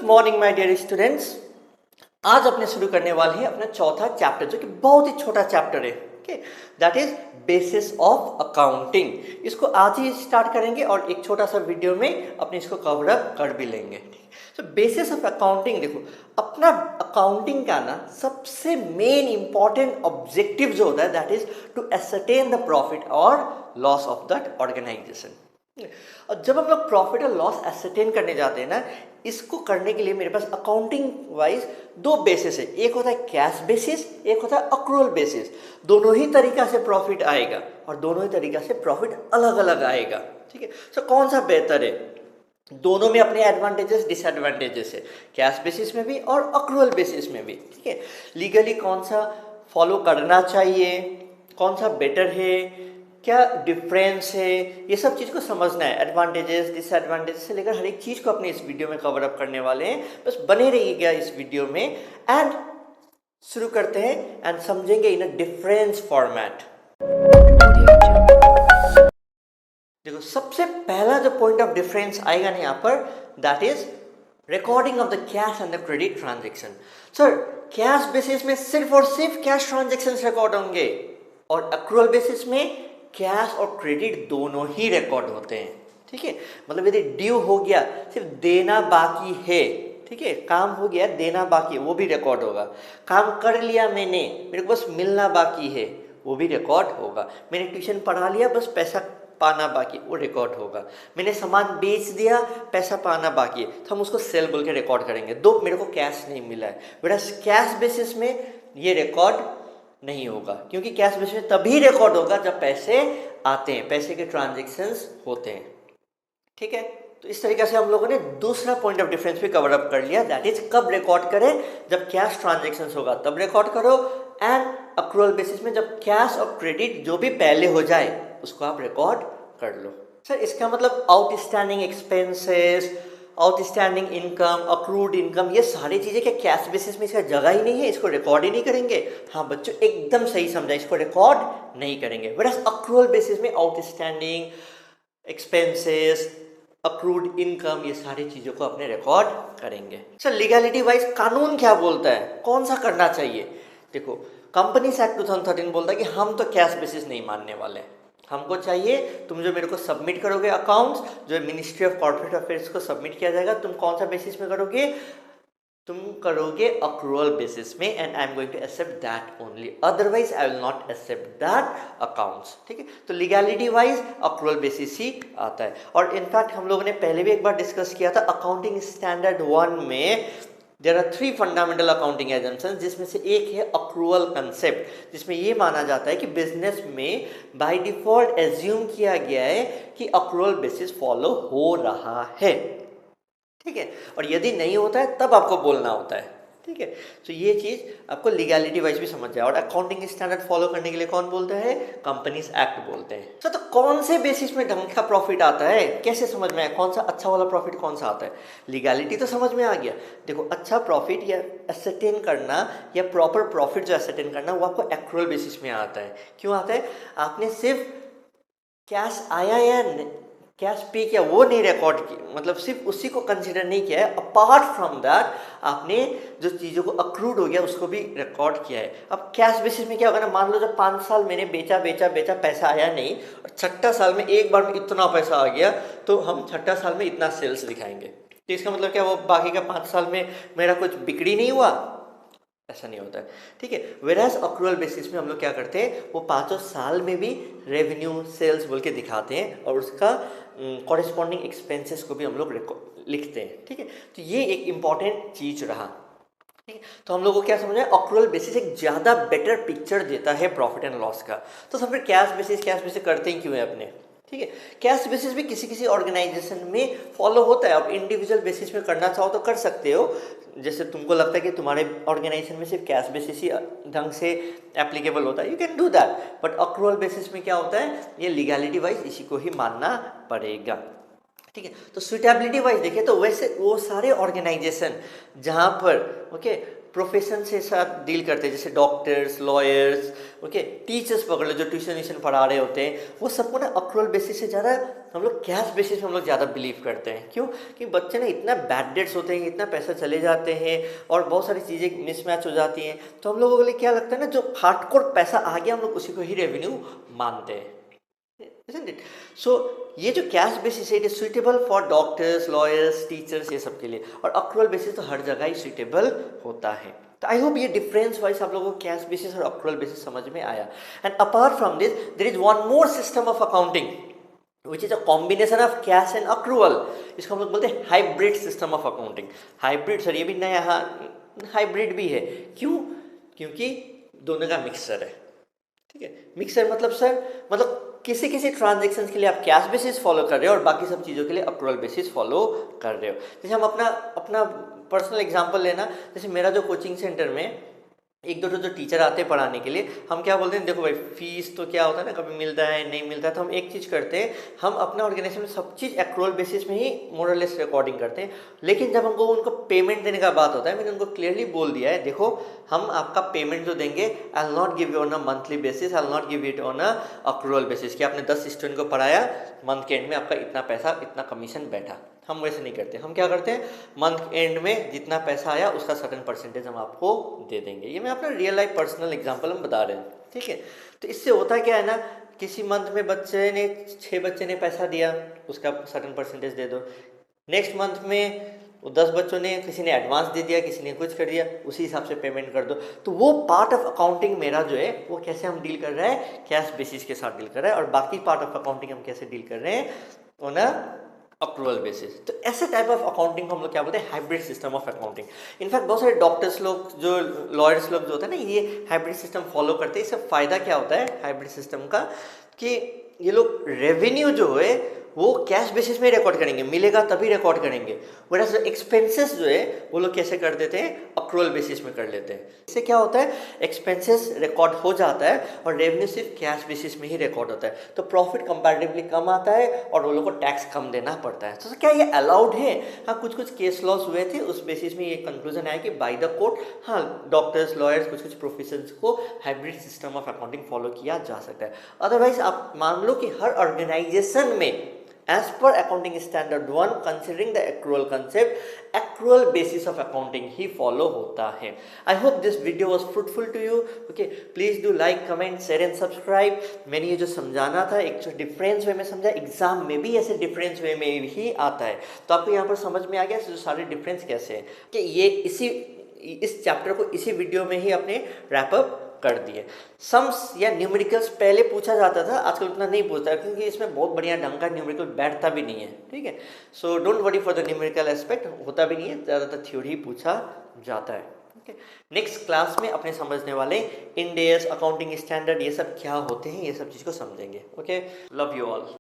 Morning my dear students. आज अपने शुरू करने वाले हैं अपना चौथा चैप्टर, जो कि बहुत ही छोटा चैप्टर है। Okay, that is basis of accounting. इसको आज ही स्टार्ट करेंगे और एक छोटा सा वीडियो में अपने इसको कवर अप कर भी लेंगे। तो बेसिस ऑफ अकाउंटिंग, देखो अपना अकाउंटिंग का ना सबसे मेन इंपॉर्टेंट ऑब्जेक्टिव जो होता है that is to ascertain the profit और लॉस ऑफ दैट ऑर्गेनाइजेशन। और जब हम लोग प्रॉफिट और लॉस एसरटेन करने जाते हैं ना, इसको करने के लिए मेरे पास अकाउंटिंग वाइज दो बेसिस है। एक होता है कैश बेसिस, एक होता है अक्रूवल बेसिस। दोनों ही तरीका से प्रॉफिट आएगा और दोनों ही तरीका से प्रॉफिट अलग अलग आएगा। ठीक है, सो कौन सा बेहतर है? दोनों में अपने एडवांटेजेस डिसएडवांटेजेस है, कैश बेसिस में भी और अक्रूवल बेसिस में भी। ठीक है, लीगली कौन सा फॉलो करना चाहिए, कौन सा बेटर है, क्या डिफरेंस है, ये सब चीज़ को समझना है। एडवांटेजेस डिसएडवांटेजेस से लेकर हर एक चीज़ को अपने इस वीडियो में कवर अप करने वाले हैं। बस बने रहिएगा इस वीडियो में एंड शुरू करते हैं एंड समझेंगे इन अ डिफरेंस फॉर्मेट। देखो सबसे पहला जो पॉइंट ऑफ डिफरेंस आएगा ना यहाँ पर, that is recording of the cash and the credit transaction. Sir, cash basis में सिर्फ और सिर्फ कैश ट्रांजेक्शन रिकॉर्ड होंगे और अक्रूवल बेसिस में कैश और क्रेडिट दोनों ही रिकॉर्ड होते हैं। ठीक है, मतलब यदि ड्यू हो गया, सिर्फ देना बाकी है, ठीक है, काम हो गया देना बाकी है, वो भी रिकॉर्ड होगा। काम कर लिया मैंने, मेरे को बस मिलना बाकी है, वो भी रिकॉर्ड होगा। मैंने ट्यूशन पढ़ा लिया, बस पैसा पाना बाकी, वो रिकॉर्ड होगा। मैंने सामान बेच दिया, पैसा पाना बाकी है, तो हम उसको सेल बोल के रिकॉर्ड करेंगे। दो मेरे को कैश नहीं मिला है, बेटा कैश बेसिस में ये रिकॉर्ड नहीं होगा, क्योंकि कैश बेसिस में तभी रिकॉर्ड होगा जब पैसे आते हैं, पैसे के ट्रांजेक्शन्स होते हैं। ठीक है, तो इस तरीके से हम लोगों ने दूसरा पॉइंट ऑफ डिफरेंस भी कवर अप कर लिया, दैट इज कब रिकॉर्ड करें, जब कैश ट्रांजेक्शन्स होगा तब रिकॉर्ड करो, एंड अक्रूवल बेसिस में जब कैश और क्रेडिट जो भी पहले हो जाए उसको आप रिकॉर्ड कर लो। सर, इसका मतलब outstanding expenses, outstanding income, accrued income, ये सारी चीज़ें क्या कैश बेसिस में इसका जगह ही नहीं है, इसको रिकॉर्ड ही नहीं करेंगे? हाँ बच्चों, एकदम सही समझा, इसको रिकॉर्ड नहीं करेंगे। बट अक्रूवल बेसिस में आउटस्टैंडिंग एक्सपेंसेस, अक्रूड इनकम, ये सारी चीज़ों को अपने रिकॉर्ड करेंगे। सर, लीगलिटी वाइज कानून क्या बोलता है, कौन सा करना चाहिए? देखो, कंपनीज एक्ट 2013 बोलता है कि हम तो कैश बेसिस नहीं मानने वाले, हमको चाहिए तुम जो मेरे को सबमिट करोगे अकाउंट्स, जो मिनिस्ट्री ऑफ कॉर्पोरेट अफेयर्स को सबमिट किया जाएगा, तुम कौन सा बेसिस में करोगे? तुम करोगे अक्रूवल बेसिस में, and I am going to accept that only, otherwise I will not accept that accounts. ठीक है, तो लीगैलिटी वाइज अक्रूवल बेसिस ही आता है। और इनफैक्ट हम लोगों ने पहले भी एक बार डिस्कस किया था, अकाउंटिंग स्टैंडर्ड 1 में there are 3 fundamental accounting assumptions, जिसमें से एक है अक्रूवल कंसेप्ट, जिसमें ये माना जाता है कि बिजनेस में बाय डिफॉल्ट एज्यूम किया गया है कि अक्रूवल बेसिस फॉलो हो रहा है। ठीक है, और यदि नहीं होता है तब आपको बोलना होता है। ठीक है, तो ये चीज़ आपको लीगैलिटी वाइज भी समझ जाए। और अकाउंटिंग स्टैंडर्ड फॉलो करने के लिए कौन बोलते हैं? कंपनीज एक्ट बोलते हैं। तो कौन से बेसिस में ढंग का प्रॉफिट आता है, कैसे समझ में आए कौन सा अच्छा वाला प्रॉफिट कौन सा आता है? लीगैलिटी तो समझ में आ गया। देखो, अच्छा प्रॉफिट या एसेटेन करना या प्रॉपर प्रॉफिट जो एसेटेन करना, वो आपको एक्रूवल बेसिस में आता है। क्यों आता है? आपने सिर्फ कैश आया या कैश पे किया वो नहीं रिकॉर्ड किया, मतलब सिर्फ उसी को कंसिडर नहीं किया है, अपार्ट फ्रॉम दैट आपने जो चीज़ों को अक्रूड हो गया उसको भी रिकॉर्ड किया है। अब कैश बेसिस में क्या होगा ना, मान लो जब 5 साल मैंने बेचा पैसा आया नहीं, और छठा साल में एक बार में इतना पैसा आ गया, तो हम छठा साल में इतना सेल्स दिखाएंगे। तो इसका मतलब क्या, वो बाकी का 5 साल में मेरा कुछ बिक्री नहीं हुआ? ऐसा नहीं होता है। ठीक है, वेराज अक्रूवल बेसिस में हम लोग क्या करते हैं, वो 5 साल में भी रेवेन्यू सेल्स बोल के दिखाते हैं और उसका कॉरेस्पॉन्डिंग एक्सपेंसेस को भी हम लोग लिखते हैं। ठीक है, तो ये एक इम्पॉर्टेंट चीज रहा। ठीक है, तो हम लोग को क्या समझना है, अक्रूवल बेसिस एक ज़्यादा बेटर पिक्चर देता है प्रॉफिट एंड लॉस का। तो सब फिर कैश बेसिस करते ही क्यों है अपने? ठीक है, कैश बेसिस भी किसी ऑर्गेनाइजेशन में फॉलो होता है। आप इंडिविजुअल बेसिस में करना चाहो तो कर सकते हो, जैसे तुमको लगता है कि तुम्हारे ऑर्गेनाइजेशन में सिर्फ कैश बेसिस ही ढंग से एप्लीकेबल होता है, you can do that. But accrual basis में क्या होता है, ये लीगैलिटी वाइज इसी को ही मानना पड़ेगा। ठीक है, तो सुटेबिलिटी वाइज देखें तो वैसे वो सारे ऑर्गेनाइजेशन जहाँ पर ओके प्रोफेशन से साथ डील करते हैं, जैसे डॉक्टर्स, लॉयर्स, ओके टीचर्स पकड़ लो जो ट्यूशन पढ़ा रहे होते हैं, वो सबको ना अक्रूवल बेसिस से ज़्यादा हम लोग कैश बेसिस में हम लोग ज़्यादा बिलीव करते हैं। क्यों? कि बच्चे ना इतना बैड डेट्स होते हैं, इतना पैसा चले जाते हैं और बहुत सारी चीज़ें मिसमैच हो जाती हैं, तो हम लोगों के लिए क्या लगता है ना, जो हार्डकोर पैसा आ गया हम लोग उसी को ही रेवेन्यू मानते हैं, isn't it? So ये जो कैश बेसिस है it is suitable for doctors, lawyers, teachers, ये सब के लिए, और अक्रूवल बेसिस तो हर जगह ही सुइटेबल होता है। तो आई होप ये डिफरेंस वाइज आप लोगों को कैश बेसिस और अक्रूवल बेसिस समझ में आया। And apart from this there is one more system of accounting which is a combination of cash and accrual. इसको हम लोग बोलते हैं hybrid system of accounting. Hybrid sir ये भी नया हाइब्रिड भी है। क्यों? क्योंकि दोनों का मिक्सचर है। ठीक है, मिक्सर मतलब सर मतलब किसी किसी ट्रांजेक्शन के लिए आप कैश बेसिस फॉलो कर रहे हो और बाकी सब चीज़ों के लिए अक्रूवल बेसिस फॉलो कर रहे हो। जैसे हम अपना पर्सनल एग्जांपल लेना, जैसे मेरा जो कोचिंग सेंटर में एक दो जो टीचर आते हैं पढ़ाने के लिए, हम क्या बोलते हैं, देखो भाई फीस तो क्या होता है ना, कभी मिलता है नहीं मिलता है, तो हम एक चीज़ करते हैं, हम अपना ऑर्गेनाइजेशन में सब चीज़ एक्रूवल बेसिस में ही मोरलेस रिकॉर्डिंग करते हैं। लेकिन जब हमको उनको पेमेंट देने का बात होता है, मैंने उनको क्लियरली बोल दिया है, देखो हम आपका पेमेंट जो देंगे आई will not give you on a monthly basis, I will not give it on a accrual basis कि आपने 10 स्टूडेंट को पढ़ाया, मंथ के एंड में आपका इतना पैसा इतना कमीशन बैठा। हम वैसे नहीं करते। हम क्या करते हैं, मंथ एंड में जितना पैसा आया उसका सर्टेन परसेंटेज हम आपको दे देंगे। ये मैं अपना रियल लाइफ पर्सनल एग्जांपल हम बता रहे हैं। ठीक है, तो इससे होता क्या है ना, किसी मंथ में 6 बच्चे ने पैसा दिया, उसका सर्टेन परसेंटेज दे दो। नेक्स्ट मंथ में 10 बच्चों ने, किसी ने एडवांस दे दिया, किसी ने कुछ कर दिया, उसी हिसाब से पेमेंट कर दो। तो वो पार्ट ऑफ अकाउंटिंग मेरा जो है वो कैसे हम डील कर रहे हैं, कैश बेसिस के साथ डील कर रहे हैं, और बाकी पार्ट ऑफ अकाउंटिंग हम कैसे डील कर रहे हैं ऑन अ अक्रूवल बेसिस। तो ऐसे टाइप ऑफ अकाउंटिंग को हम लोग क्या बोलते हैं, hybrid system of accounting. In fact बहुत सारे डॉक्टर्स लोग, जो लॉयर्स लोग जो होते हैं ना, ये हाइब्रिड सिस्टम फॉलो करते हैं। इससे फ़ायदा क्या होता है हाइब्रिड सिस्टम का, कि ये लोग रेवेन्यू जो है वो कैश बेसिस में रिकॉर्ड करेंगे, मिलेगा तभी रिकॉर्ड करेंगे। वरस एक्सपेंसेस जो है वो लोग कैसे कर देते हैं, अक्रूवल बेसिस में कर लेते हैं। इससे क्या होता है, एक्सपेंसेस रिकॉर्ड हो जाता है और रेवेन्यू सिर्फ कैश बेसिस में ही रिकॉर्ड होता है। तो प्रॉफिट कंपैरेटिवली कम आता है और वो लोग को टैक्स कम देना पड़ता है। तो क्या ये अलाउड है? हाँ, कुछ कुछ केस लॉस हुए थे, उस बेसिस में ये कंक्लूजन आया कि बाय द कोर्ट हाँ डॉक्टर्स, लॉयर्स, कुछ कुछ प्रोफेशंस को hybrid system of accounting follow किया जा सकता है। अदरवाइज आप मान लो कि हर ऑर्गेनाइजेशन में as per accounting standard 1 considering the accrual concept, accrual basis of accounting he follow होता है। I hope this video was fruitful to you. Okay, please do like, comment, share and subscribe। मैंने ये जो समझाना था एक जो डिफरेंस वे में समझा, एग्जाम में भी ऐसे डिफरेंस वे में ही आता है। तो आपको यहाँ पर समझ में आ गया जो सारे डिफरेंस कैसे हैं, कि ये इस चैप्टर को इसी वीडियो में ही अपने रैप अप कर दिए। सम्स या न्यूमेरिकल्स पहले पूछा जाता था, आजकल उतना नहीं पूछता क्योंकि इसमें बहुत बढ़िया ढंग का न्यूमेरिकल बैठता भी नहीं है। ठीक है, so don't worry for the numerical aspect, होता भी नहीं है, ज़्यादातर थ्योरी पूछा जाता है। ओके, नेक्स्ट क्लास में अपने समझने वाले इंड एस, अकाउंटिंग स्टैंडर्ड, ये सब क्या होते हैं, ये सब चीज़ को समझेंगे। Okay, love you all.